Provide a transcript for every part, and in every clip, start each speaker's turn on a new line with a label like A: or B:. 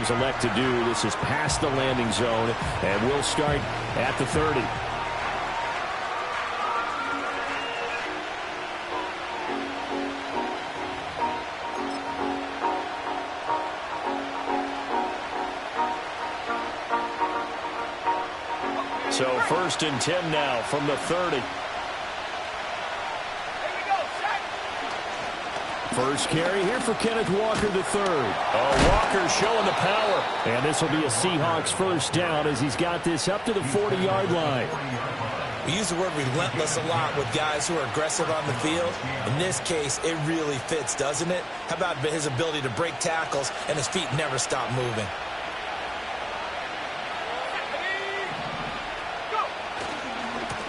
A: teams elect to do. This is past the landing zone, and we'll start at the 30. So 1st and 10 now from the 30. First carry here for Kenneth Walker III. Oh, Walker showing the power. And this will be a Seahawks first down as he's got this up to the 40-yard line.
B: We use the word relentless a lot with guys who are aggressive on the field. In this case, it really fits, doesn't it? How about his ability to break tackles and his feet never stop moving?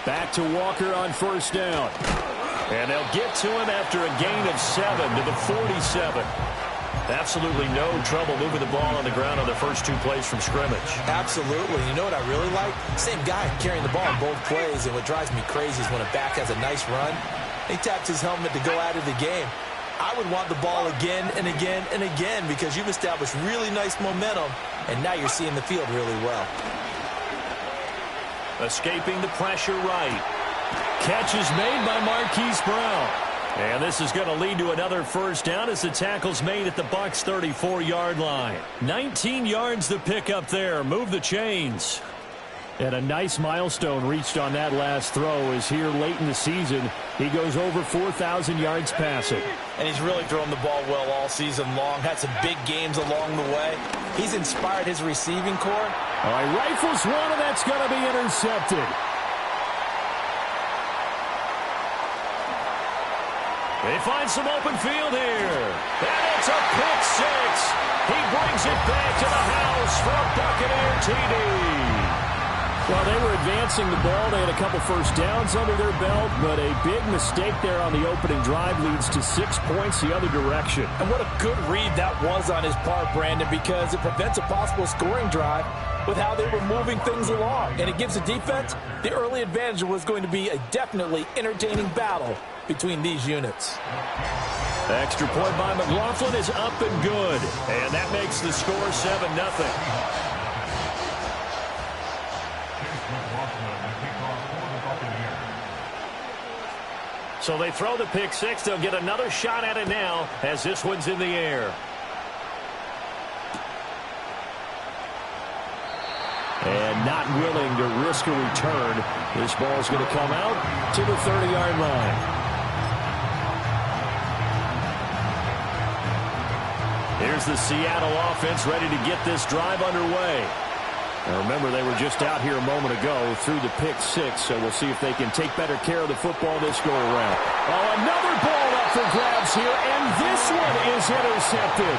A: Back to Walker on first down. And they'll get to him after a gain of 7 to the 47. Absolutely no trouble moving the ball on the ground on the first 2 plays from scrimmage.
B: Absolutely. You know what I really like? Same guy carrying the ball in both plays, and what drives me crazy is when a back has a nice run, he taps his helmet to go out of the game. I would want the ball again and again and again because you've established really nice momentum, and now you're seeing the field really well.
A: Escaping the pressure right. Catch is made by Marquise Brown. And this is going to lead to another first down as the tackle's made at the Bucs' 34-yard line. 19 yards to pick up there. Move the chains. And a nice milestone reached on that last throw is here late in the season. He goes over 4,000 yards passing.
B: And he's really thrown the ball well all season long. Had some big games along the way. He's inspired his receiving corps.
A: All right, rifles one, and that's going to be intercepted. They find some open field here. And it's a pick six. He brings it back to the house for a Buccaneer TD. Well, they were advancing the ball. They had a couple first downs under their belt, but a big mistake there on the opening drive leads to 6 points the other direction.
B: And what a good read that was on his part, Brandon, because it prevents a possible scoring drive with how they were moving things along. And it gives the defense the early advantage. Was going to be a definitely entertaining battle between these units.
A: Extra point by McLaughlin is up and good. And that makes the score 7-0. So they throw the pick six. They'll get another shot at it now as this one's in the air. And not willing to risk a return. This ball's going to come out to the 30-yard line. Here's the Seattle offense ready to get this drive underway. Now remember, they were just out here a moment ago through the pick six, so we'll see if they can take better care of the football this go-around. Oh, another ball up for grabs here, and this one is intercepted.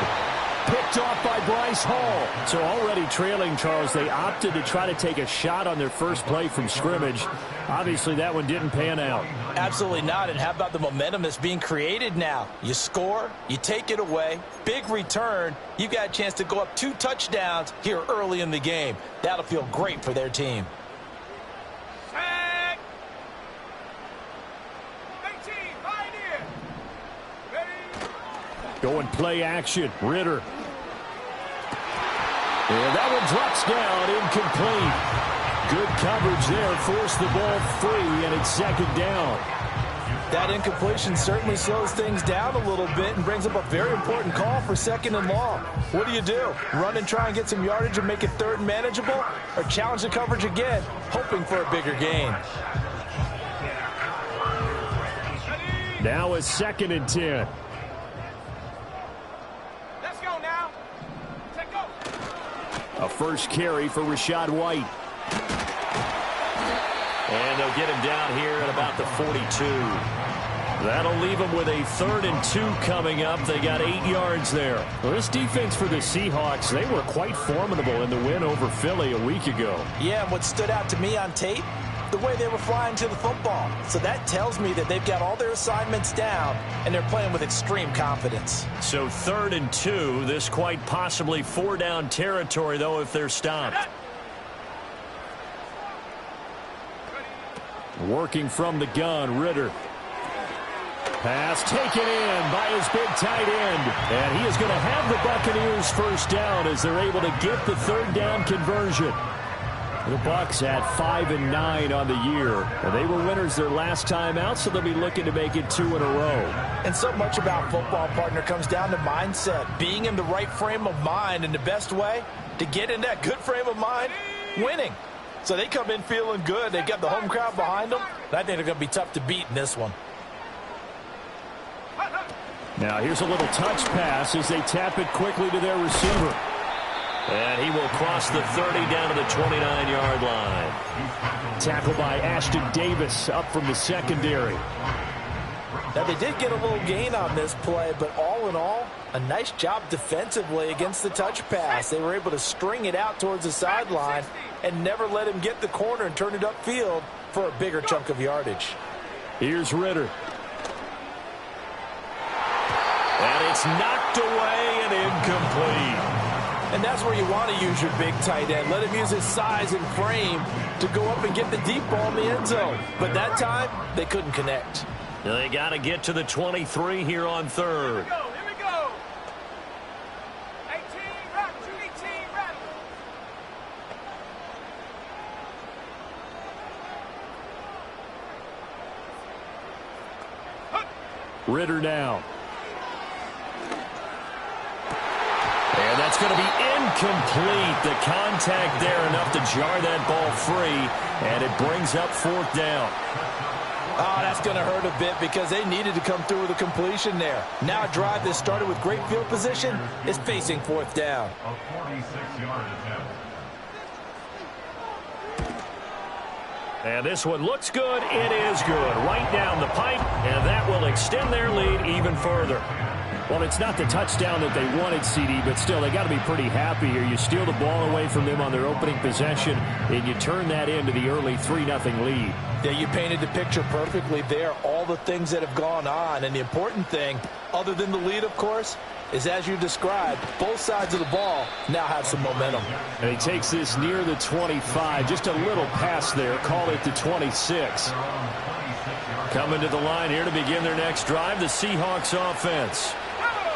A: Picked off by Bryce Hall. So already trailing, Charles, they opted to try to take a shot on their first play from scrimmage. Obviously, that one didn't pan out.
B: Absolutely not. And how about the momentum that's being created now? You score, you take it away, big return. You've got a chance to go up 2 touchdowns here early in the game. That'll feel great for their team.
A: Going play action. Ritter. And that one drops down, incomplete. Good coverage there, forced the ball free, and it's second down.
B: That incompletion certainly slows things down a little bit and brings up a very important call for second and long. What do? Run and try and get some yardage and make it third and manageable, or challenge the coverage again, hoping for a bigger gain?
A: Now it's 2nd and 10. A first carry for Rachaad White. And they'll get him down here at about the 42. That'll leave them with a 3rd and 2 coming up. They got 8 yards there. Well, this defense for the Seahawks, they were quite formidable in the win over Philly a week ago.
B: Yeah, and what stood out to me on tape, the way they were flying to the football. So that tells me that they've got all their assignments down, and they're playing with extreme confidence.
A: So 3rd and 2, this quite possibly 4-down territory, though, if they're stopped. Working from the gun, Ritter. Pass taken in by his big tight end. And he is going to have the Buccaneers first down as they're able to get the third down conversion. The Bucs at 5-9 on the year. And they were winners their last time out, so they'll be looking to make it 2 in a row.
B: And so much about football, partner, comes down to mindset. Being in the right frame of mind, and the best way to get in that good frame of mind, winning. So they come in feeling good. They got the home crowd behind them. And I think they're going to be tough to beat in this one.
A: Now here's a little touch pass as they tap it quickly to their receiver. And he will cross the 30 down to the 29-yard line. Tackled by Ashton Davis up from the secondary.
B: Now, they did get a little gain on this play, but all in all, a nice job defensively against the touch pass. They were able to string it out towards the sideline and never let him get the corner and turn it upfield for a bigger chunk of yardage.
A: Here's Ritter. And it's knocked away and incomplete.
B: And that's where you want to use your big tight end. Let him use his size and frame to go up and get the deep ball in the end zone. But that time, they couldn't connect.
A: They got to get to the 23 here on third.
C: Here we go. 18, run, 18, run.
A: Ritter now. And that's going to be incomplete. The contact there enough to jar that ball free, and it brings up fourth down.
B: Oh, that's going to hurt a bit because they needed to come through with a completion there. Now a drive that started with great field position is facing fourth down.
D: A 46-yard attempt.
A: And this one looks good. It is good. Right down the pipe, and that will extend their lead even further. Well, it's not the touchdown that they wanted, CD, but still, they got to be pretty happy here. You steal the ball away from them on their opening possession, and you turn that into the early 3-0 lead.
B: Yeah, you painted the picture perfectly there. All the things that have gone on, and the important thing, other than the lead, of course, is as you described, both sides of the ball now have some momentum.
A: And he takes this near the 25, just a little pass there, call it the 26. Coming to the line here to begin their next drive, the Seahawks offense.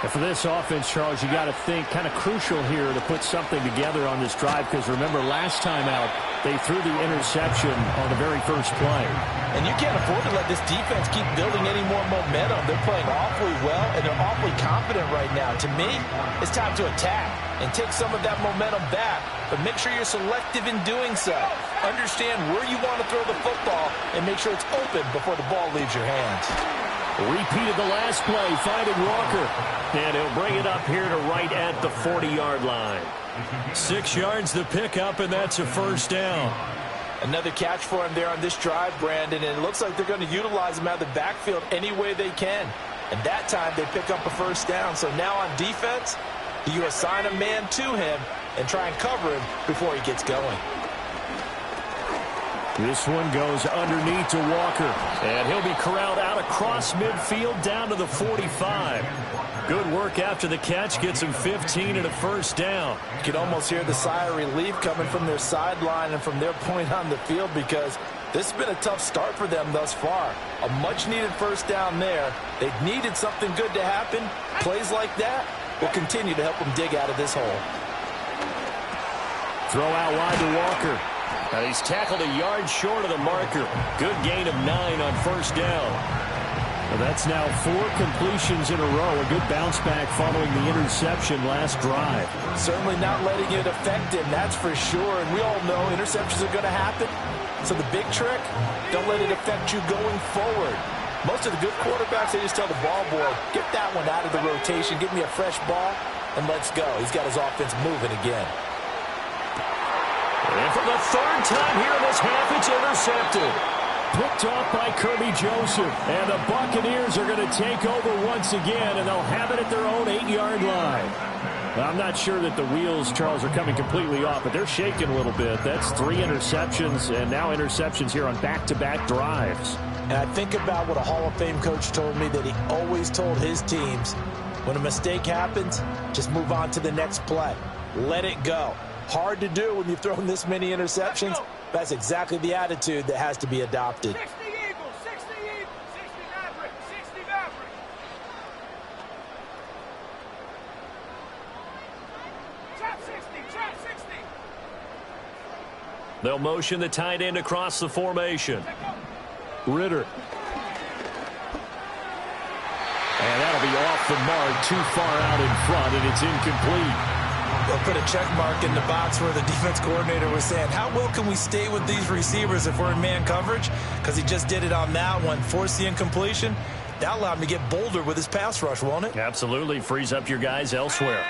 A: And for this offense, Charles, you got to think kind of crucial here to put something together on this drive, because remember, last time out, they threw the interception on the very first play.
B: And you can't afford to let this defense keep building any more momentum. They're playing awfully well, and they're awfully confident right now. To me, it's time to attack and take some of that momentum back, but make sure you're selective in doing so. Understand where you want to throw the football and make sure it's open before the ball leaves your hands.
A: Repeated the last play, finding Walker. And he'll bring it up here to right at the 40-yard line. 6 yards the pickup, and that's a first down.
B: Another catch for him there on this drive, Brandon, and it looks like they're going to utilize him out of the backfield any way they can. And that time they pick up a first down. So now on defense, you assign a man to him and try and cover him before he gets going.
A: This one goes underneath to Walker, and he'll be corralled out across midfield down to the 45. Good work after the catch, gets him 15 and a first down.
B: You can almost hear the sigh of relief coming from their sideline and from their point on the field, because this has been a tough start for them thus far. A much-needed first down there. They've needed something good to happen. Plays like that will continue to help them dig out of this hole.
A: Throw out wide to Walker. And he's tackled a yard short of the marker. Good gain of 9 on first down. Well, that's now 4 completions in a row. A good bounce back following the interception last drive.
B: Certainly not letting it affect him, that's for sure. And we all know interceptions are going to happen. So the big trick, don't let it affect you going forward. Most of the good quarterbacks, they just tell the ball boy, get that one out of the rotation, give me a fresh ball, and let's go. He's got his offense moving again.
A: And for the third time here in this half, it's intercepted. Picked off by Kirby Joseph. And the Buccaneers are going to take over once again, and they'll have it at their own 8-yard line. Well, I'm not sure that the wheels, Charles, are coming completely off, but they're shaking a little bit. That's 3 interceptions, and now interceptions here on back-to-back drives.
B: And I think about what a Hall of Fame coach told me, that he always told his teams, when a mistake happens, just move on to the next play. Let it go. Hard to do when you've thrown this many interceptions. That's exactly the attitude that has to be adopted.
C: 60 Eagles, 60 Eagles, 60 Mavericks, 60 Mavericks.
A: They'll motion the tight end across the formation. Ritter. And that'll be off the mark, too far out in front, and it's incomplete.
B: They'll put a check mark in the box where the defense coordinator was saying, how well can we stay with these receivers if we're in man coverage? Because he just did it on that one, forced the incompletion. That allowed him to get bolder with his pass rush, won't it?
A: Absolutely. Frees up your guys elsewhere.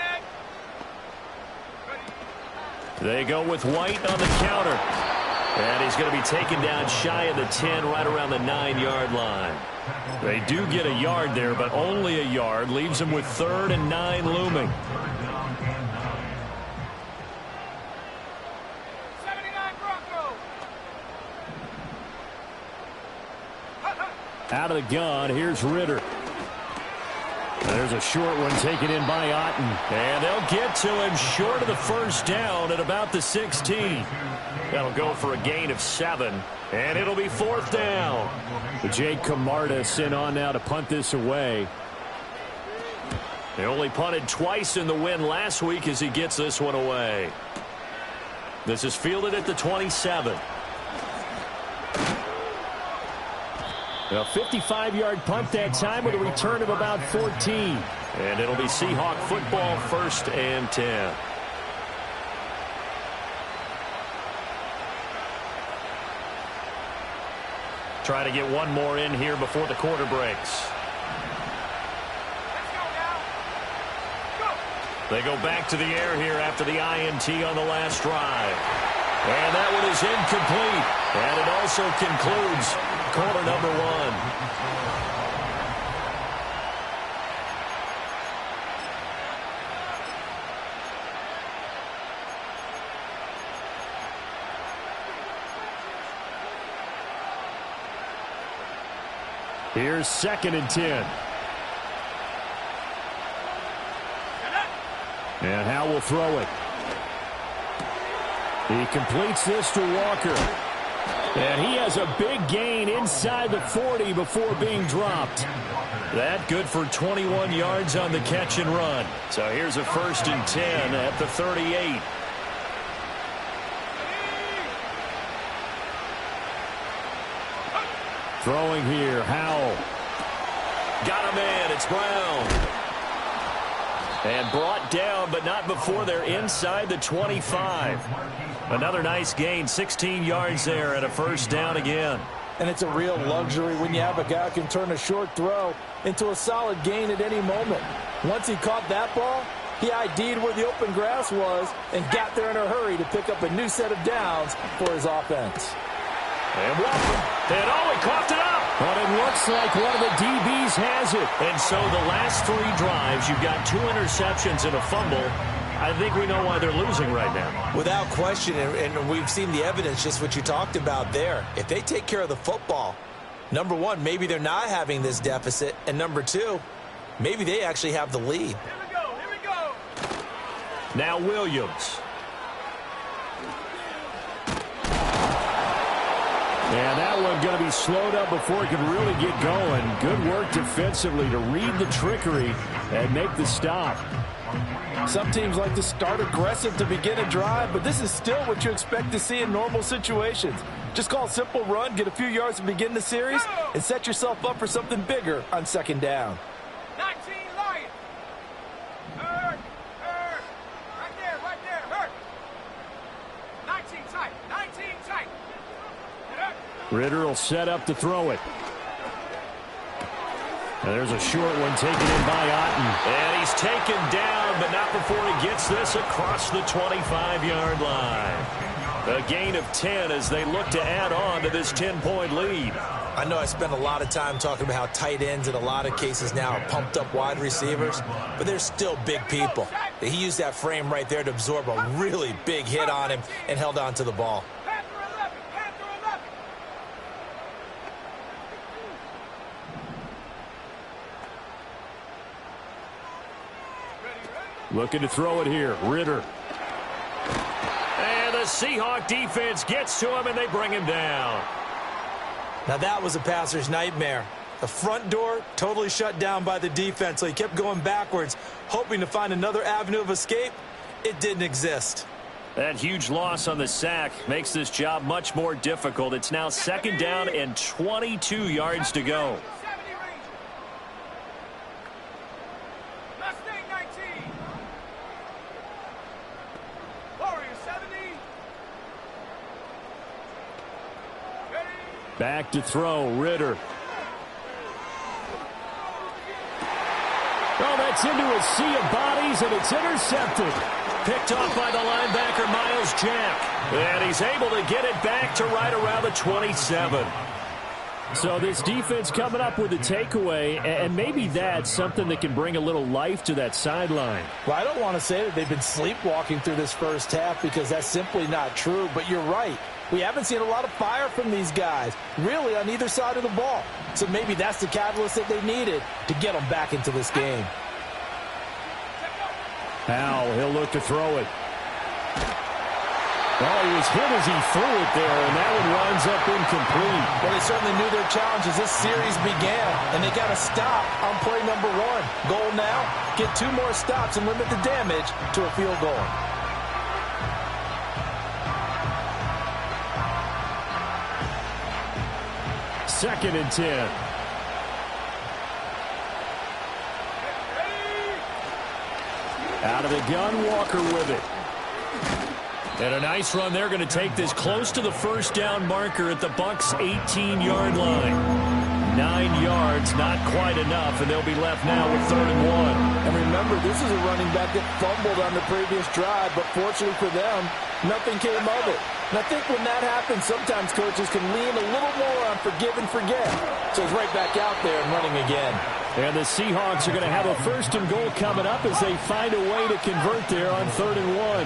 A: They go with White on the counter. And he's going to be taken down shy of the 10, right around the 9-yard line. They do get a yard there, but only a yard. Leaves them with 3rd and 9 looming.
C: 79 Broncos.
A: Out of the gun, here's Ritter. There's a short one taken in by Otten. And they'll get to him short of the first down at about the 16. That'll go for a gain of 7. And it'll be 4th down. Jake Camarda sent on now to punt this away. They only punted twice in the win last week as he gets this one away. This is fielded at the 27. A 55-yard punt that time with a return of about 14. And it'll be Seahawk football, 1st and 10. Try to get one more in here before the quarter breaks.
C: Let's go now. Go.
A: They go back to the air here after the INT on the last drive. And that one is incomplete. And it also concludes quarter number 1. Here's 2nd and 10. And Howe will throw it. He completes this to Walker. And he has a big gain inside the 40 before being dropped. That good for 21 yards on the catch and run. So here's a 1st and 10 at the 38. Throwing here, Howell. Got him in, it's Brown. And brought down, but not before they're inside the 25. Another nice gain, 16 yards there and a 1st down again.
B: And it's a real luxury when you have a guy who can turn a short throw into a solid gain at any moment. Once he caught that ball, he ID'd where the open grass was and got there in a hurry to pick up a new set of downs for his offense.
A: And Walker, and he coughed it up. But it looks like one of the DBs has it. And so the last 3 drives, you've got 2 interceptions and a fumble. I think we know why they're losing right now.
B: Without question, and we've seen the evidence, just what you talked about there. If they take care of the football, number 1, maybe they're not having this deficit. And number 2, maybe they actually have the lead.
C: Here we go. Here we go.
A: Now Williams. And that one going to be slowed up before it can really get going. Good work defensively to read the trickery and make the stop.
E: Some teams like to start aggressive to begin a drive, but this is still what you expect to see in normal situations. Just call a simple run, get a few yards to begin the series, and set yourself up for something bigger on 2nd down.
C: 19 Lions. Hurt. Right there. Hurt. 19 tight. 19 tight.
A: Ritter will set up to throw it. And there's a short one taken in by Otten. And he's taken down, but not before he gets this across the 25-yard line. A gain of 10 as they look to add on to this 10-point lead.
B: I know I spent a lot of time talking about how tight ends in a lot of cases now are pumped up wide receivers, but they're still big people. He used that frame right there to absorb a really big hit on him and held on to the ball.
A: Looking to throw it here, Ritter. And the Seahawk defense gets to him, and they bring him down.
B: Now that was a passer's nightmare. The front door totally shut down by the defense, so he kept going backwards, hoping to find another avenue of escape. It didn't exist.
A: That huge loss on the sack makes this job much more difficult. It's now 2nd down and 22 yards to go.
C: 70 range. Mustang 19. Warrior 70. Ready.
A: Back to throw, Ritter. Oh, that's into a sea of bodies, and it's intercepted. Picked off by the linebacker, Miles Jack. And he's able to get it back to right around the 27. So this defense coming up with a takeaway, and maybe that's something that can bring a little life to that sideline.
E: Well, I don't want to say that they've been sleepwalking through this first half because that's simply not true, but you're right. We haven't seen a lot of fire from these guys, really, on either side of the ball. So maybe that's the catalyst that they needed to get them back into this game.
A: Howell, he'll look to throw it. Oh, he was hit as he threw it there, and that one winds up incomplete.
E: Well, they certainly knew their challenge as this series began, and they got to stop on play number 1. Goal now, get 2 more stops and limit the damage to a field goal.
A: Second and 10. Out of the gun, Walker with it. And a nice run. They're going to take this close to the first down marker at the Bucs' 18-yard line. 9 yards, not quite enough, and they'll be left now with 3rd and 1.
E: And remember, this is a running back that fumbled on the previous drive, but fortunately for them, nothing came of it. And I think when that happens, sometimes coaches can lean a little more on forgive and forget. So he's right back out there and running again.
A: And the Seahawks are going to have a 1st and goal coming up as they find a way to convert there on 3rd and 1.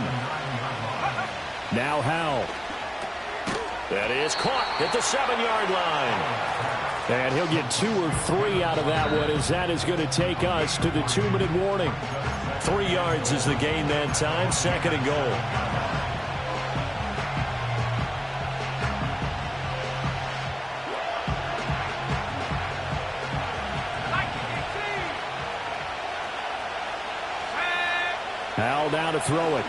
A: Now Howell. That is caught at the 7-yard line. And he'll get 2 or 3 out of that one as that is going to take us to the 2-minute warning. 3 yards is the gain that time. 2nd and goal. Howell down to throw it.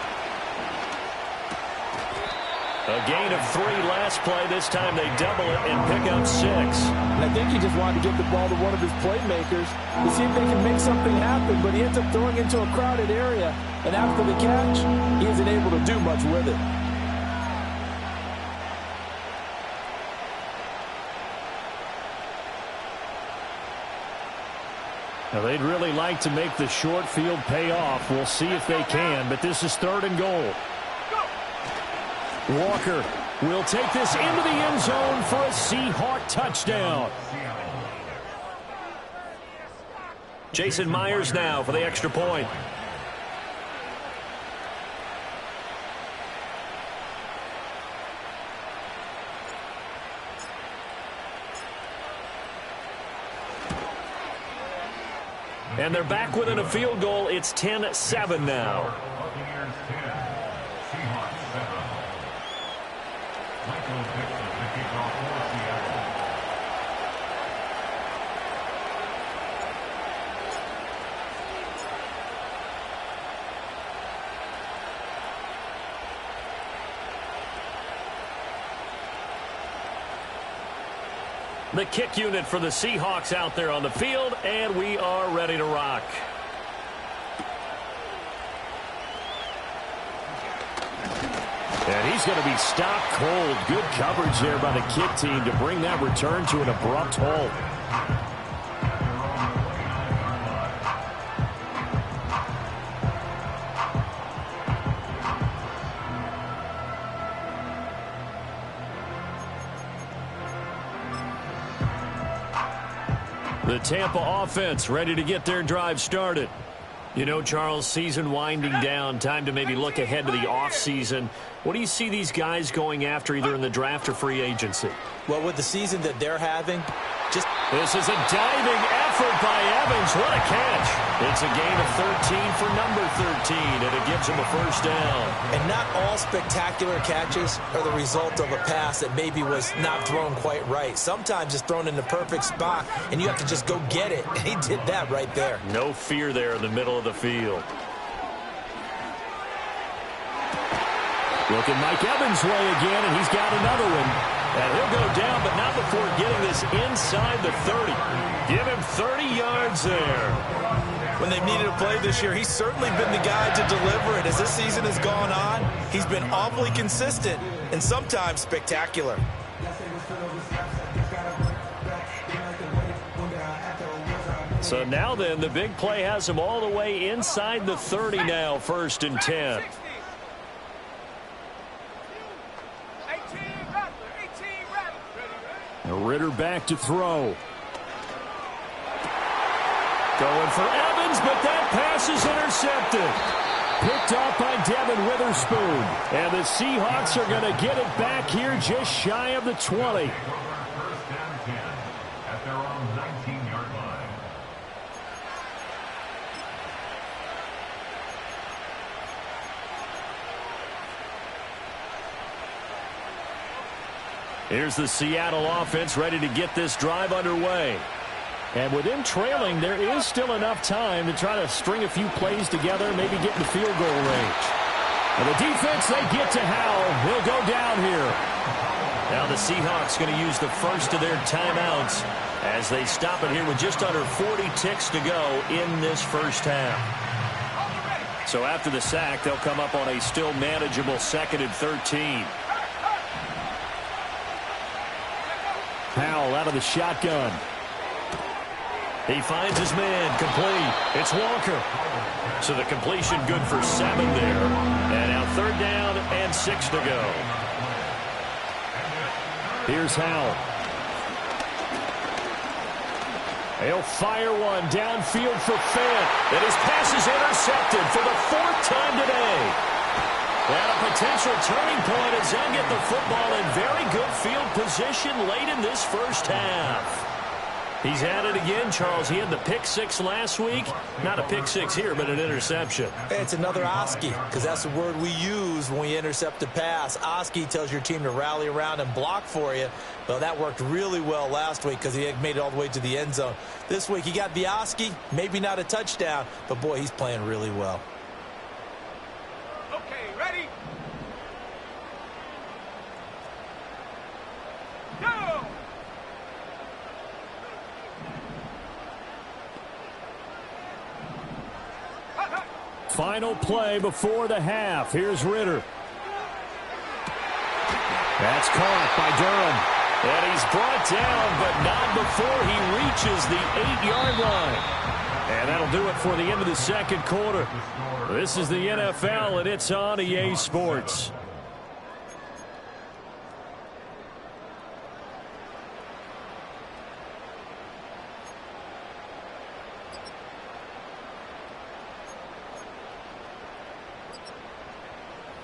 A: A gain of 3 last play. This time they double it and pick up 6.
E: And I think he just wanted to get the ball to one of his playmakers to see if they can make something happen, but he ends up throwing into a crowded area, and after the catch, he isn't able to do much with it.
A: Now they'd really like to make the short field pay off. We'll see if they can, but this is 3rd and goal. Walker will take this into the end zone for a Seahawk touchdown. Jason Myers now for the extra point. And they're back within a field goal. It's 10-7 now.
D: Buccaneers 10, Seahawks 7. Michael Vickers the kickoff for Seattle.
A: The kick unit for the Seahawks out there on the field, and we are ready to rock. And he's going to be stopped cold. Good coverage there by the kick team to bring that return to an abrupt halt. The Tampa offense ready to get their drive started. You know, Charles, season winding down, time to maybe look ahead to the offseason. What do you see these guys going after either in the draft or free agency?
B: Well, with the season that they're having,
A: This is a diving effort by Evans. What a catch. It's a gain of 13 for number 13, and it gives him a first down.
B: and not all spectacular catches are the result of a pass that maybe was not thrown quite right. Sometimes it's thrown in the perfect spot, and you have to just go get it. And he did that right there.
A: No fear there in the middle of the field. Looking Mike Evans' way again, and he's got another one. And he'll go down, but not before getting this inside the 30. Give him 30 yards there.
B: When they've needed a play this year, he's certainly been the guy to deliver it. As this season has gone on, he's been awfully consistent and sometimes spectacular.
A: So now then, the big play has him all the way inside the 30 now, 1st and 10.
C: 18 Rattler, 18 Rattler.
A: Ritter back to throw. Going for Evans, but that pass is intercepted. Picked off by Devin Witherspoon. And the Seahawks are going to get it back here just shy of the 20.
D: First down 10 at their own 19-yard line.
A: Here's the Seattle offense ready to get this drive underway. And with them trailing, there is still enough time to try to string a few plays together, maybe get in the field goal range. And the defense, they get to Howell. He'll go down here. Now the Seahawks going to use the first of their timeouts as they stop it here with just under 40 ticks to go in this first half. So after the sack, they'll come up on a still manageable 2nd and 13. Howell out of the shotgun. He finds his man, complete. It's Walker. So the completion good for 7 there. And now 3rd down and 6 to go. Here's Howell. He'll fire one downfield for Fant. And his pass is intercepted for the 4th time today. And a potential turning point as they'll get the football in very good field position late in this first half. He's at it again, Charles. He had the pick 6 last week. Not a pick 6 here, but an interception.
B: It's another Oski, because that's the word we use when we intercept a pass. Oski tells your team to rally around and block for you. Well, that worked really well last week because he made it all the way to the end zone. This week he got the Oski, maybe not a touchdown, but boy, he's playing really well.
C: Okay, ready? Go!
A: Final play before the half. Here's Ritter. That's caught by Durham. And he's brought down, but not before he reaches the 8-yard line. And that'll do it for the end of the second quarter. This is the NFL, and it's on EA Sports.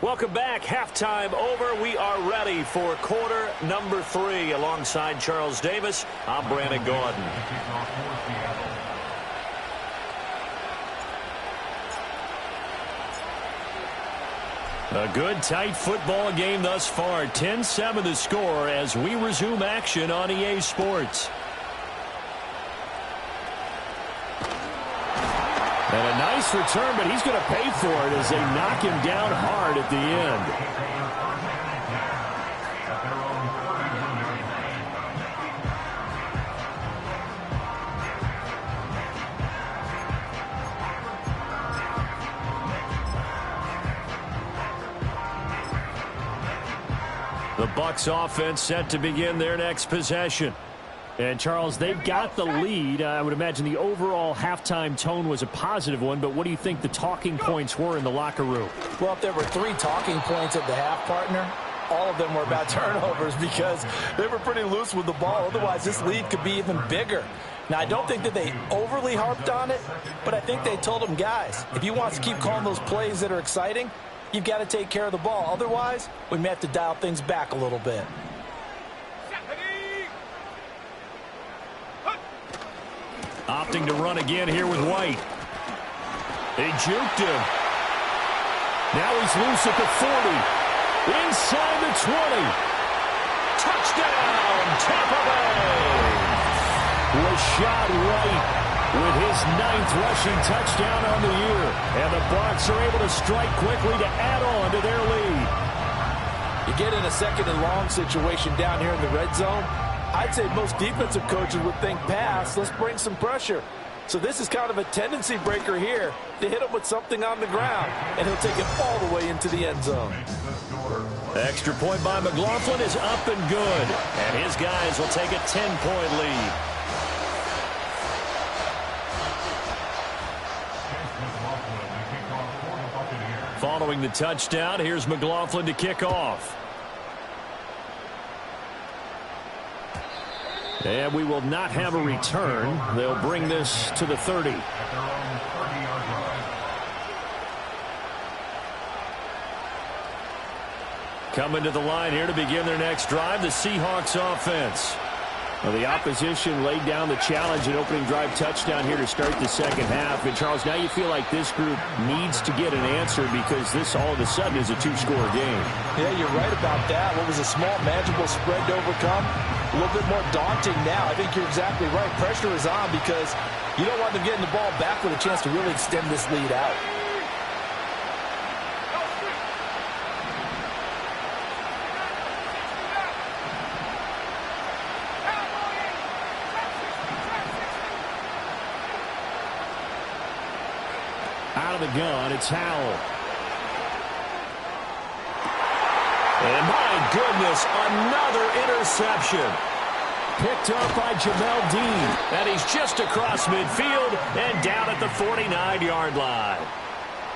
A: Welcome back. Halftime over. We are ready for quarter number 3. Alongside Charles Davis, I'm Brandon Gordon. A good, tight football game thus far. 10-7 the score as we resume action on EA Sports. And a nice return, but he's going to pay for it as they knock him down hard at the end. The Bucs offense set to begin their next possession. And, Charles, they've got the lead. I would imagine the overall halftime tone was a positive one, but what do you think the talking points were in the locker room?
E: Well, if there were 3 talking points at the half, partner, all of them were about turnovers because they were pretty loose with the ball. Otherwise, this lead could be even bigger. Now, I don't think that they overly harped on it, but I think they told them, guys, if you want to keep calling those plays that are exciting, you've got to take care of the ball. Otherwise, we may have to dial things back a little bit.
A: Opting to run again here with White. They juked him. Now he's loose at the 40. Inside the 20. Touchdown, Tampa Bay. Rashad White with his 9th rushing touchdown on the year. And the Bucs are able to strike quickly to add on to their lead.
E: To get in a second and long situation down here in the red zone, I'd say most defensive coaches would think pass, let's bring some pressure. So this is kind of a tendency breaker here to hit him with something on the ground, and he'll take it all the way into the end zone.
A: Extra point by McLaughlin is up and good, and his guys will take a 10-point lead. Following the touchdown, here's McLaughlin to kick off. And we will not have a return. They'll bring this to the 30. Coming to the line here to begin their next drive, the Seahawks offense. Well, the opposition laid down the challenge and opening drive touchdown here to start the second half. And, Charles, now you feel like this group needs to get an answer because this all of a sudden is a two-score game.
E: Yeah, you're right about that. What was a small, manageable spread to overcome? A little bit more daunting now. I think you're exactly right. Pressure is on because you don't want them getting the ball back with a chance to really extend this lead out.
A: Out of the gun, it's Howell. And my goodness, another interception. Picked up by Jamel Dean. And he's just across midfield and down at the 49-yard line.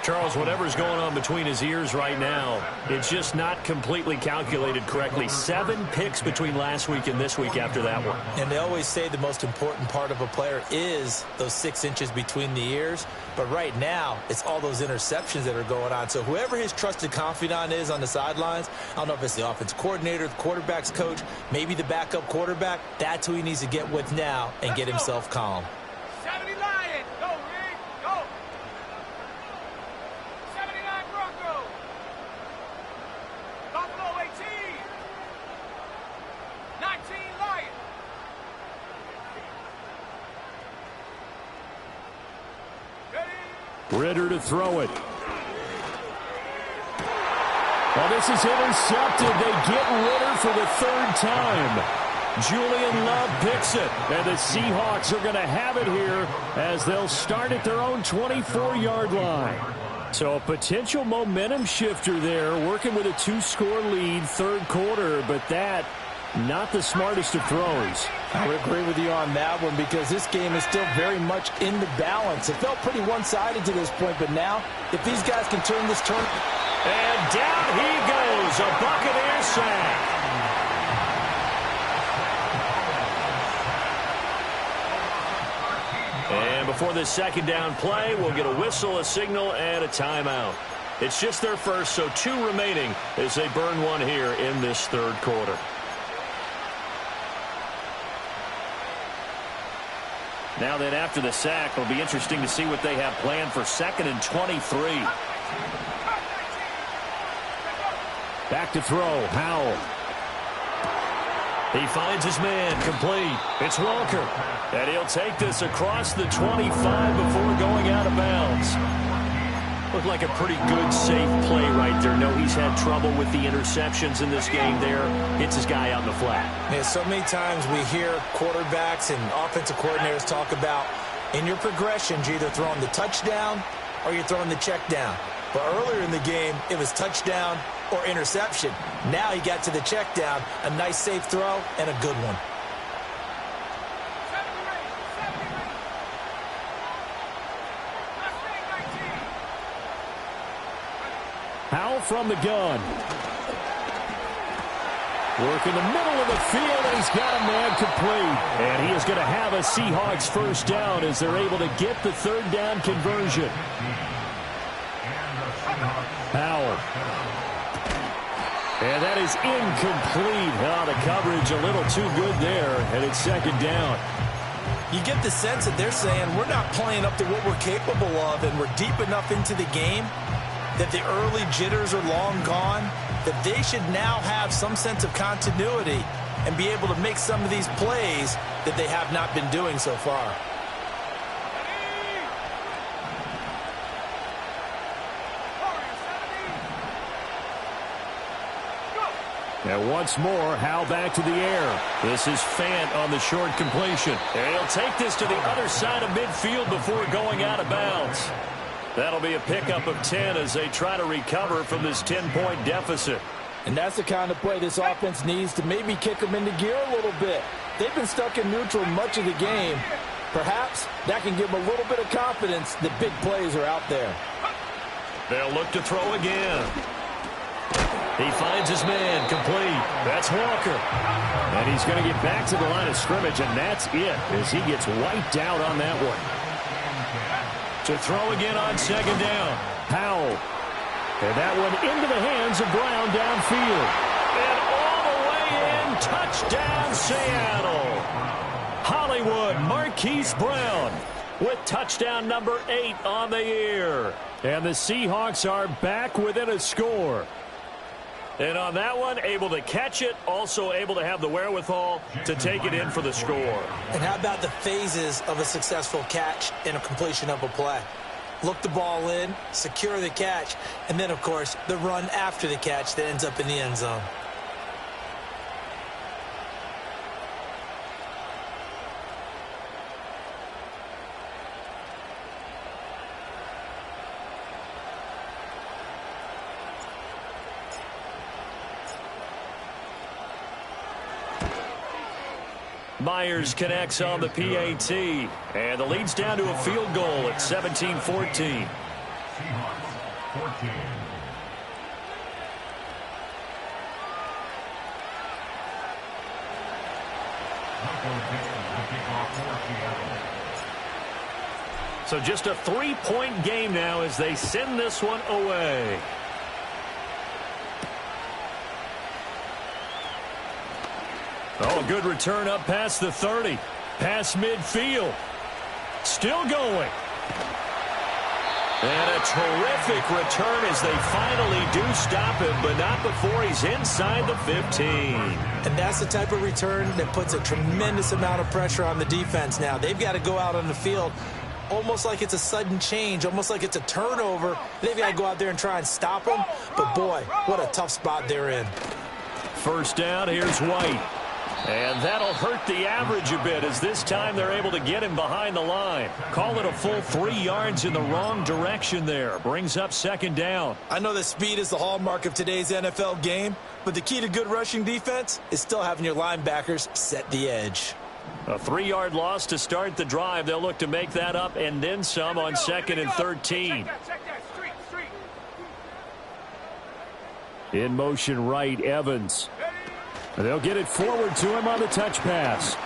A: Charles, whatever's going on between his ears right now, it's just not completely calculated correctly. 7 picks between last week and this week after that one.
B: And they always say the most important part of a player is those 6 inches between the ears. But right now, it's all those interceptions that are going on. So whoever his trusted confidant is on the sidelines, I don't know if it's the offense coordinator, the quarterback's coach, maybe the backup quarterback, that's who he needs to get with now and get himself calm.
C: 70 Lions. Go, Rick. Go. 79 Broncos. Buffalo 18. 19 Lions.
A: Ritter to throw it. Well, this is intercepted. They get Ritter for the 3rd time. Julian Love picks it, and the Seahawks are going to have it here as they'll start at their own 24-yard line. So a potential momentum shifter there, working with a 2-score lead, 3rd quarter, but that not the smartest of throws.
E: I would agree with you on that one because this game is still very much in the balance. It felt pretty one-sided to this point, but now if these guys can turn this turn.
A: And down he goes, a Buccaneer sack. And before this second down play, we'll get a whistle, a signal, and a timeout. It's just their first, so 2 remaining as they burn one here in this 3rd quarter. Now then, after the sack, it'll be interesting to see what they have planned for 2nd and 23. Back to throw, Howell. He finds his man, complete. It's Walker. And he'll take this across the 25 before going out of bounds. Looked like a pretty good, safe play right there. No, he's had trouble with the interceptions in this game there. Hits his guy out in the flat.
B: Yeah, so many times we hear quarterbacks and offensive coordinators talk about in your progressions, you're either throwing the touchdown or you're throwing the check down. But earlier in the game, it was touchdown or interception. Now he got to the check down, a nice safe throw, and a good one.
A: Howell from the gun. Work in the middle of the field, and he's got a man complete. And he is going to have a Seahawks first down as they're able to get the 3rd down conversion. Howell. And that is incomplete. Oh, the coverage a little too good there, and it's 2nd down.
B: You get the sense that they're saying we're not playing up to what we're capable of, and we're deep enough into the game that the early jitters are long gone, that they should now have some sense of continuity and be able to make some of these plays that they have not been doing so far.
A: And once more, Howe back to the air. This is Fant on the short completion. And he'll take this to the other side of midfield before going out of bounds. That'll be a pickup of 10 as they try to recover from this 10-point deficit.
E: And that's the kind of play this offense needs to maybe kick them into gear a little bit. They've been stuck in neutral much of the game. Perhaps that can give them a little bit of confidence that big plays are out there.
A: They'll look to throw again. He finds his man complete. That's Walker. And he's going to get back to the line of scrimmage, and that's it as he gets wiped out on that one. To throw again on second down. Powell. And that one into the hands of Brown downfield. And all the way in, touchdown Seattle. Hollywood Marquise Brown with touchdown number 8 on the year. And the Seahawks are back within a score. And on that one, able to catch it, also able to have the wherewithal to take it in for the score.
B: And how about the phases of a successful catch and a completion of a play? Look the ball in, secure the catch, and then, of course, the run after the catch that ends up in the end zone.
A: Myers connects on the PAT, and the lead's down to a field goal at 17-14.
D: Seahawks 14.
A: So just a 3-point game now as they send this one away. Oh, good return up past the 30. Past midfield. Still going. And a terrific return as they finally do stop him, but not before he's inside the 15.
B: And that's the type of return that puts a tremendous amount of pressure on the defense now. They've got to go out on the field almost like it's a sudden change, almost like it's a turnover. They've got to go out there and try and stop him. But, boy, what a tough spot they're in.
A: First down, here's White. And that'll hurt the average a bit as this time they're able to get him behind the line. Call it a full 3 yards in the wrong direction there. Brings up second down.
B: I know that speed is the hallmark of today's NFL game, but the key to good rushing defense is still having your linebackers set the edge.
A: A 3-yard loss to start the drive. They'll look to make that up and then some on second and 13.
C: Check that. Street.
A: In motion right, Evans. They'll get it forward to him on the touch pass.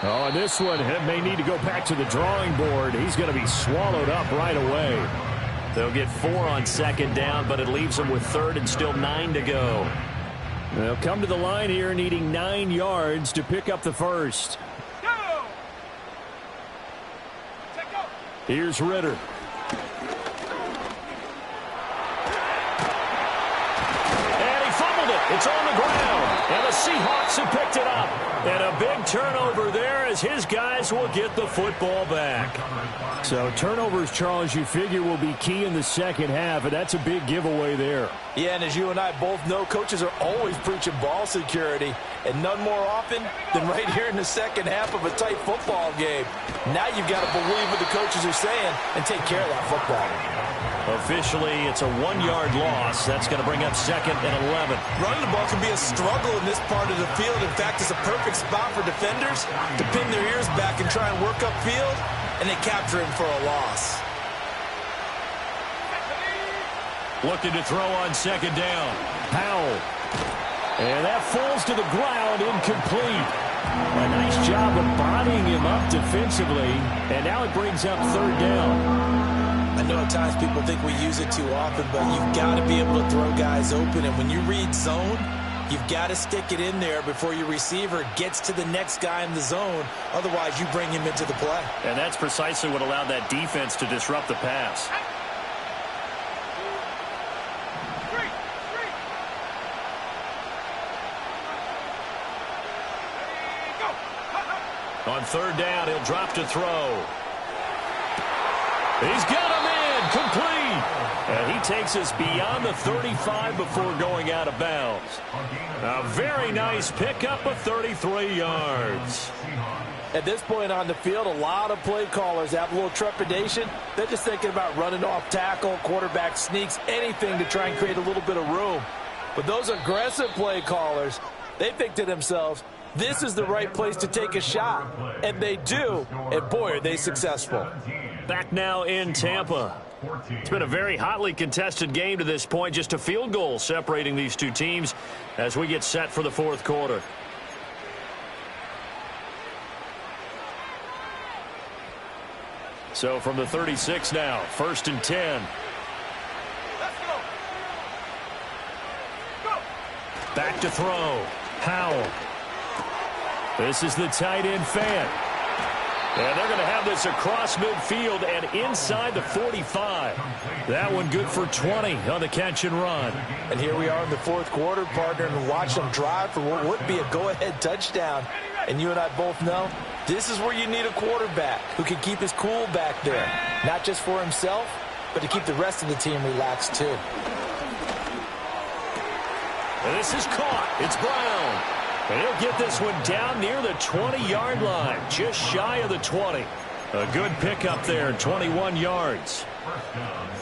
A: Oh, and this one may need to go back to the drawing board. He's going to be swallowed up right away. They'll get 4 on second down, but it leaves them with third and still 9 to go. They'll come to the line here needing 9 yards to pick up the first.
C: Go!
A: Here's Ritter. And he fumbled it. It's on the ground. And the Seahawks have picked it up. And a big turnover there as his guys will get the football back. So turnovers, Charles, you figure will be key in the second half, and that's a big giveaway there.
E: Yeah, and as you and I both know, coaches are always preaching ball security, and none more often than right here in the second half of a tight football game. Now you've got to believe what the coaches are saying and take care of that football.
A: Officially, it's a 1-yard loss. That's going to bring up second and 11.
B: Running the ball can be a struggle in this part of the field. In fact, it's a perfect spot for defenders to pin their ears back and try and work upfield, and they capture him for a loss.
A: Looking to throw on second down. Powell. And that falls to the ground, incomplete. A nice job of bodying him up defensively, and now it brings up third down.
B: I know at times people think we use it too often, but you've got to be able to throw guys open. And when you read zone, you've got to stick it in there before your receiver gets to the next guy in the zone. Otherwise, you bring him into the play.
A: And that's precisely what allowed that defense to disrupt the pass. On third down, he'll drop to throw. He's got him in. Incomplete. And he takes us beyond the 35 before going out of bounds. A very nice pickup of 33 yards.
E: At this point on the field, a lot of play callers have a little trepidation. They're just thinking about running off tackle, quarterback sneaks, anything to try and create a little bit of room. But those aggressive play callers, they think to themselves, this is the right place to take a shot. And they do, and boy, are they successful.
A: Back now in Tampa. It's been a very hotly contested game to this point. Just a field goal separating these two teams as we get set for the fourth quarter. So from the 36 now, 1st and 10.
C: Let's go. Go.
A: Back to throw. Howell. This is the tight end Fant. And they're going to have this across midfield and inside the 45. That one good for 20 on the catch and run.
E: And here we are in the fourth quarter, partner, and watch them drive for what would be a go-ahead touchdown. And you and I both know this is where you need a quarterback who can keep his cool back there. Not just for himself, but to keep the rest of the team relaxed too.
A: And this is caught. It's Brown. And he'll get this one down near the 20-yard line, just shy of the 20. A good pickup there, 21 yards.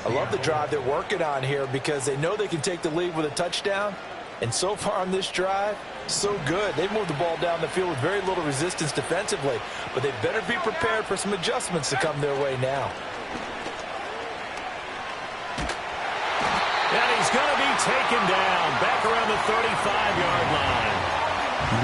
E: I love the drive they're working on here because they know they can take the lead with a touchdown. And so far on this drive, so good. They've moved the ball down the field with very little resistance defensively, but they better be prepared for some adjustments to come their way now.
A: And he's going to be taken down back around the 35-yard line.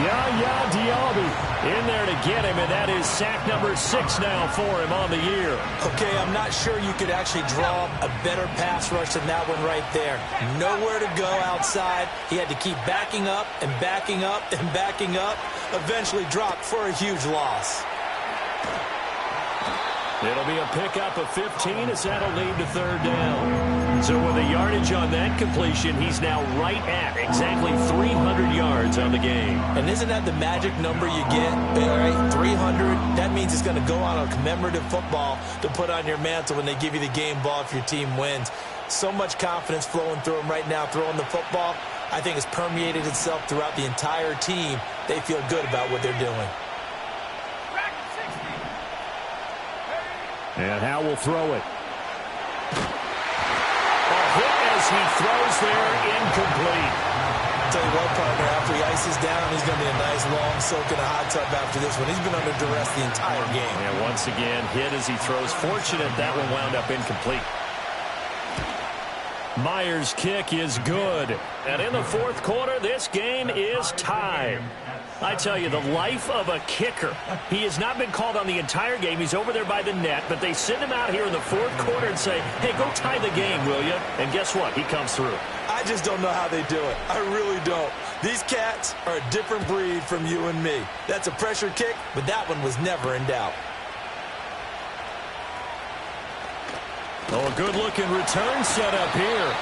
A: Yaya Diaby in there to get him, and that is sack number 6 now for him on the year.
B: Okay, I'm not sure you could actually draw a better pass rush than that one right there. Nowhere to go outside. He had to keep backing up and backing up and backing up. Eventually dropped for a huge loss.
A: It'll be a pickup of 15 as that'll lead to third down. So with the yardage on that completion, he's now right at exactly 300 yards on the game.
B: And isn't that the magic number you get? Right? 300, that means it's going to go on a commemorative football to put on your mantle when they give you the game ball if your team wins. So much confidence flowing through him right now throwing the football. I think it's permeated itself throughout the entire team. They feel good about what they're doing.
A: And Howe will throw it. A hit as he throws there, incomplete.
B: Tell you what, partner, after he ices down, he's going to be a nice long soak in a hot tub after this one. He's been under duress the entire game.
A: And once again, hit as he throws. Fortunate that one wound up incomplete. Myers' kick is good. And in the fourth quarter, this game is tied. I tell you, the life of a kicker. He has not been called on the entire game. He's over there by the net, but they send him out here in the fourth quarter and say, hey, go tie the game, will you? And guess what? He comes through.
B: I just don't know how they do it. I really don't. These cats are a different breed from you and me. That's a pressure kick, but that one was never in doubt.
A: Oh, a good-looking return set up here.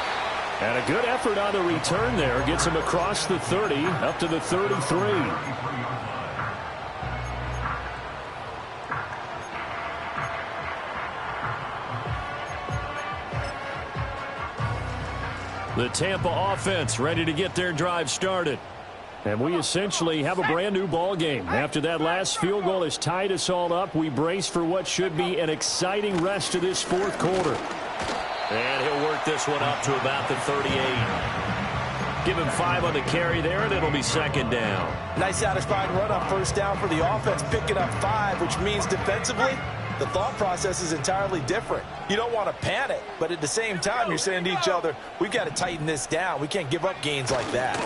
A: And a good effort on the return there. Gets him across the 30, up to the 33. The Tampa offense ready to get their drive started. And we essentially have a brand new ball game. After that last field goal has tied us all up, we brace for what should be an exciting rest to this fourth quarter. And he'll work this one up to about the 38. Give him 5 on the carry there, and it'll be second down.
E: Nice satisfying run on first down for the offense, picking up 5, which means defensively, the thought process is entirely different. You don't want to panic, but at the same time, you're saying to each other, we've got to tighten this down. We can't give up gains like that.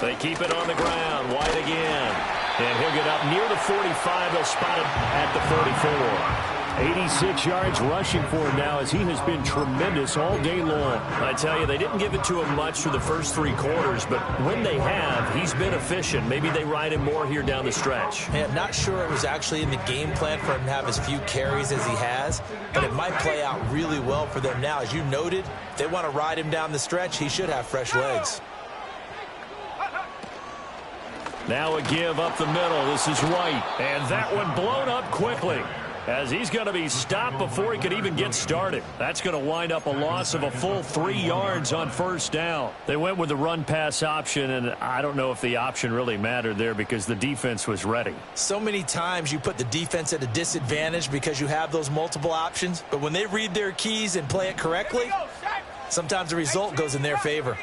A: They keep it on the ground. White again. And he'll get up near the 45. They'll spot him at the 44. 86 yards rushing for him now as he has been tremendous all day long. I tell you, they didn't give it to him much through the first 3 quarters, but when they have, he's been efficient. Maybe they ride him more here down the stretch.
B: Hey, I'm not sure it was actually in the game plan for him to have as few carries as he has, but it might play out really well for them now. As you noted, if they want to ride him down the stretch, he should have fresh legs. Now a give up the middle. This is White, and that one blown up quickly.
A: as he's going to be stopped before he could even get started. That's going to wind up a loss of a full 3 yards on first down. They went with the run-pass option, and I don't know if the option really mattered there because the defense was ready.
B: So many times you put the defense at a disadvantage because you have those multiple options, but when they read their keys and play it correctly, sometimes the result goes in their favor.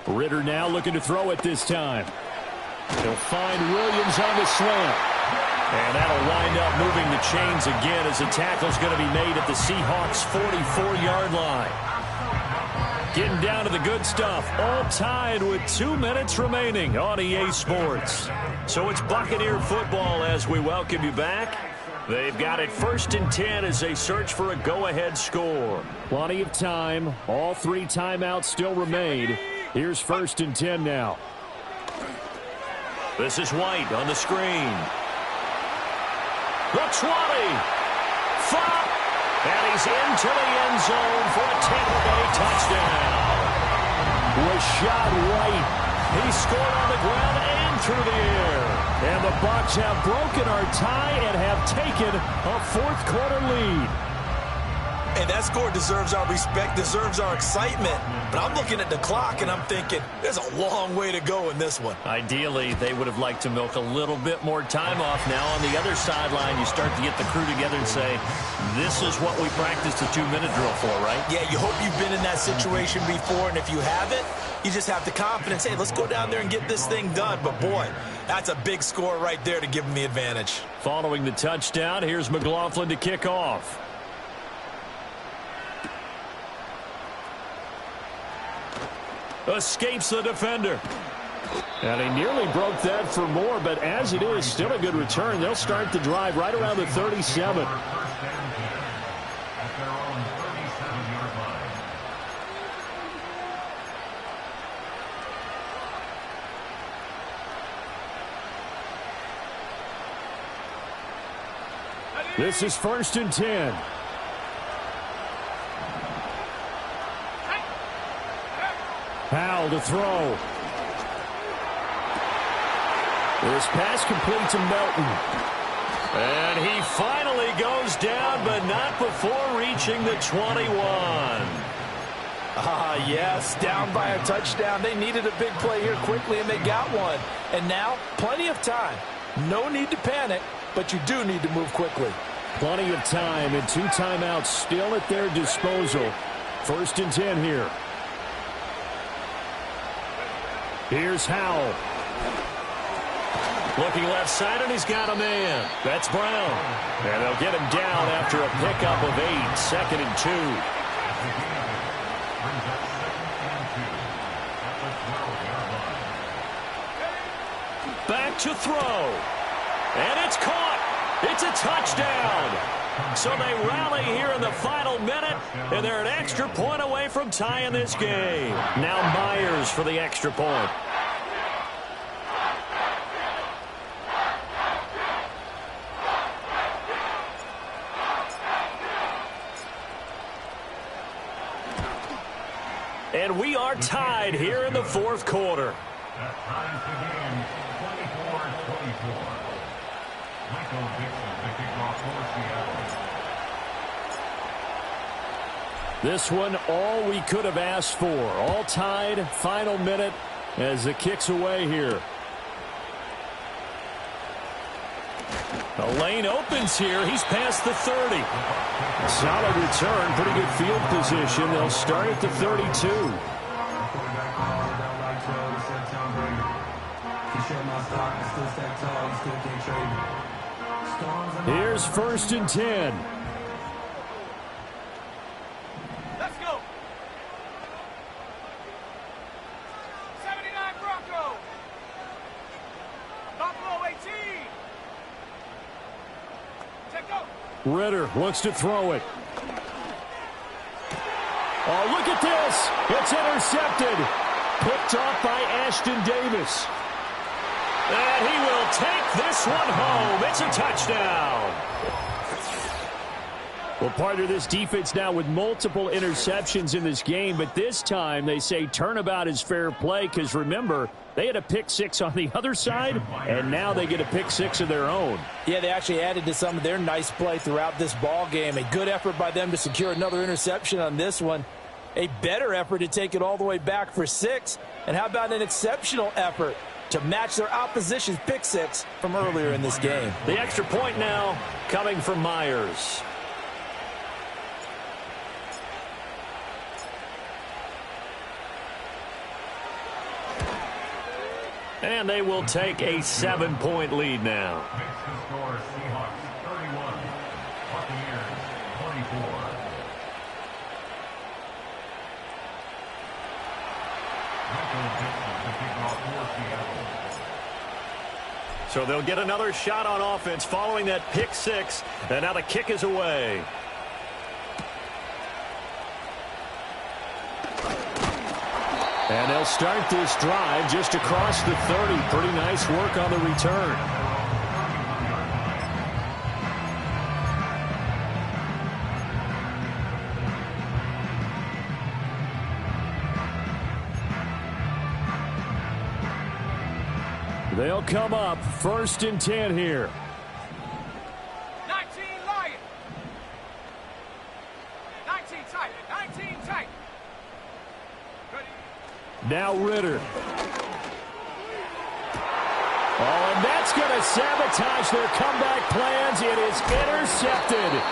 A: Ritter now looking to throw it this time. He'll find Williams on the slant. And that'll wind up moving the chains again as the tackle's going to be made at the Seahawks' 44-yard line. Getting down to the good stuff. All tied with 2 minutes remaining on EA Sports. So it's Buccaneer football as we welcome you back. They've got it 1st and 10 as they search for a go-ahead score. Plenty of time. All 3 timeouts still remain. Here's 1st and 10 now. This is White on the screen. The 20. Flop. And he's into the end zone for a Tampa Bay touchdown. Rashad White. He scored on the ground and through the air. And the Bucs have broken our tie and have taken a 4th quarter lead.
B: And that score deserves our respect, deserves our excitement. But I'm looking at the clock, and I'm thinking, there's a long way to go in this one.
A: Ideally, they would have liked to milk a little bit more time off. Now, on the other sideline, you start to get the crew together and say, this is what we practiced the 2-minute drill for, right?
B: Yeah, you hope you've been in that situation before, and if you haven't, you just have the confidence, hey, let's go down there and get this thing done. But, boy, that's a big score right there to give them the advantage.
A: Following the touchdown, here's McLaughlin to kick off. Escapes the defender. And he nearly broke that for more, but as it is, still a good return. They'll start the drive right around the 37. This is 1st and 10. Powell to throw. This pass complete to Melton. And he finally goes down, but not before reaching the 21.
E: Yes, down by a touchdown. They needed a big play here quickly, and they got one. And now, plenty of time. No need to panic, but you do need to move quickly.
A: Plenty of time, and 2 timeouts still at their disposal. 1st and 10 here. Here's Howell. Looking left side, and he's got a man. That's Brown. And they'll get him down after a pickup of 8. 2nd and 2. Back to throw. And it's caught. It's a touchdown. So they rally here in the final minute, and they're an extra point away from tying this game. Now Myers for the extra point. And we are tied here in the 4th quarter.
D: That ties the game 24-24. Michael Dixon to kick off for Seattle.
A: This one, all we could have asked for. All tied, final minute as the kick's away here. The lane opens here. He's past the 30. Solid return, pretty good field position. They'll start at the 32. Here's 1st and 10.
C: Let's go. 79 Bronco. Buffalo 18. Check go.
A: Ritter wants to throw it. Oh, look at this. It's intercepted. Picked off by Ashton Davis. And he will take this one home. It's a touchdown. Well, part of this defense now with multiple interceptions in this game, but this time they say turnabout is fair play because, remember, they had a pick six on the other side, and now they get a pick six of their own.
E: Yeah, they actually added to some of their nice play throughout this ball game. A good effort by them to secure another interception on this one. A better effort to take it all the way back for 6. And how about an exceptional effort to match their opposition's pick six from earlier in this game?
A: The extra point now coming from Myers. And they will take a 7-point lead now.
D: Makes the score Seahawks 31, Buccaneers 24. Michael Dixon to kick off for Seattle.
A: So they'll get another shot on offense following that pick six. And now the kick is away. And they'll start this drive just across the 30. Pretty nice work on the return. They'll come up 1st and 10 here.
C: 19 Lion. 19 tight. 19 tight. Ready.
A: Now Ritter. Oh, and that's going to sabotage their comeback plans. It is intercepted.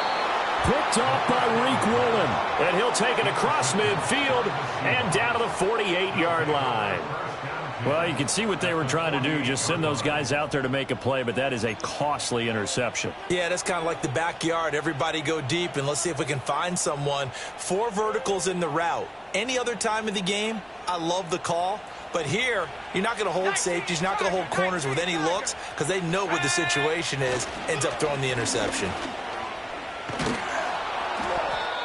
A: Picked off by Reek Woolen. And he'll take it across midfield and down to the 48-yard line. Well, you can see what they were trying to do, just send those guys out there to make a play, but that is a costly interception.
B: Yeah, that's kind of like the backyard. Everybody go deep, and let's see if we can find someone. 4 verticals in the route. Any other time of the game, I love the call. But here, you're not going to hold safeties, you're not going to hold corners with any looks because they know what the situation is, ends up throwing the interception.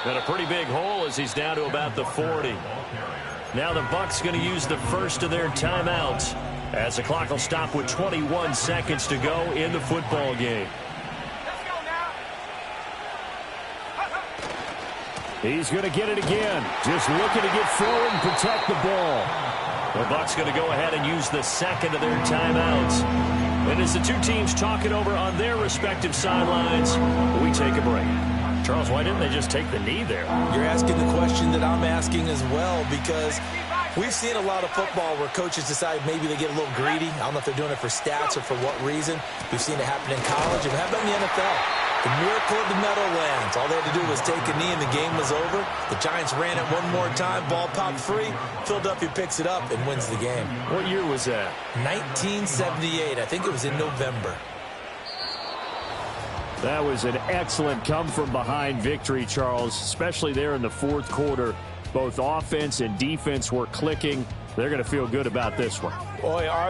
A: Got a pretty big hole as he's down to about the 40. Now the Bucs going to use the first of their timeouts as the clock will stop with 21 seconds to go in the football game.
C: Let's go now.
A: He's going to get it again. Just looking to get forward and protect the ball. The Bucs going to go ahead and use the second of their timeouts. And as the two teams talk it over on their respective sidelines, we take a break. Charles, why didn't they just take the knee there?
B: You're asking the question that I'm asking as well, because we've seen a lot of football where coaches decide maybe they get a little greedy. I don't know if they're doing it for stats or for what reason. We've seen it happen in college, and how about in the NFL? The miracle of the Meadowlands. All they had to do was take a knee, and the game was over. The Giants ran it one more time. Ball popped free. Philadelphia picks it up and wins the game.
A: What year was that?
B: 1978. I think it was in November.
A: That was an excellent come-from-behind victory, Charles, especially there in the fourth quarter. Both offense and defense were clicking. They're going to feel good about this one.
E: Boy, are